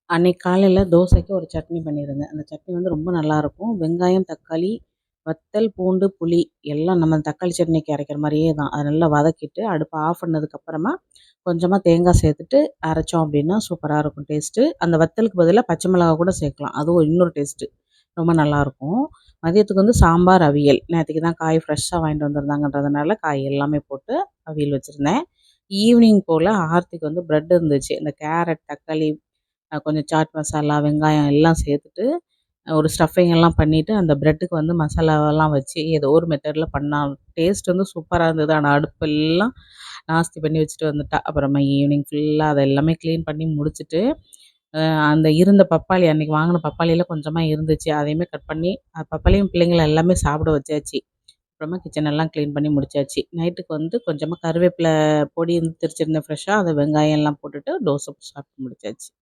அன்னைக்கு காலையில் தோசைக்கு ஒரு சட்னி பண்ணியிருந்தேன். அந்த சட்னி வந்து ரொம்ப நல்லாயிருக்கும். வெங்காயம், தக்காளி, வத்தல், பூண்டு, புளி எல்லாம் நம்ம தக்காளி சட்னிக்கு அரைக்கிற மாதிரியே தான். அதை நல்லா வதக்கிட்டு அடுப்பை ஆஃப் பண்ணதுக்கப்புறமா கொஞ்சமாக தேங்காய் சேர்த்துட்டு அரைச்சோம் அப்படின்னா சூப்பராக இருக்கும் டேஸ்ட்டு. அந்த வத்தலுக்கு பதிலாக பச்சை மிளகா கூட சேர்க்கலாம். அதுவும் இன்னொரு டேஸ்ட்டு. ரொம்ப நல்லாயிருக்கும். மதியத்துக்கு வந்து சாம்பார், அவியல். நேற்றுக்கு தான் காய் ஃப்ரெஷ்ஷாக வாங்கிட்டு வந்திருந்தாங்கன்றதுனால காய் எல்லாமே போட்டு அவியல் வச்சுருந்தேன். ஈவினிங் போல் ஆர்த்திக்கு வந்து ப்ரெட் இருந்துச்சு. இந்த கேரட், தக்காளி, கொஞ்சம் சாட் மசாலா, வெங்காயம் எல்லாம் சேர்த்துட்டு ஒரு ஸ்டஃபிங் எல்லாம் பண்ணிவிட்டு அந்த ப்ரெட்டுக்கு வந்து மசாலாவெல்லாம் வச்சு ஏதோ ஒரு மெத்தடில் பண்ணா. டேஸ்ட் வந்து சூப்பராக இருந்தது. ஆனால் அடுப்பெல்லாம் நாஸ்தி பண்ணி வச்சுட்டு வந்துட்டா. அப்புறமா ஈவினிங் ஃபுல்லாக அதை எல்லாமே க்ளீன் பண்ணி முடிச்சுட்டு அந்த இருந்த பப்பாளி அன்றைக்கி வாங்கின பப்பாளியில் கொஞ்சமாக இருந்துச்சு. அதையுமே கட் பண்ணி பப்பாளியும் பிள்ளைங்கள எல்லாமே சாப்பிட வச்சாச்சு. அப்புறமா கிச்சன் எல்லாம் க்ளீன் பண்ணி முடிச்சாச்சு. நைட்டுக்கு வந்து கொஞ்சமாக கருவேப்பிலை பொடி திரிச்சிருந்தேன் ஃப்ரெஷ்ஷாக. அதை வெங்காயம் எல்லாம் போட்டுட்டு தோசை சாப்பிட்டு முடிச்சாச்சு.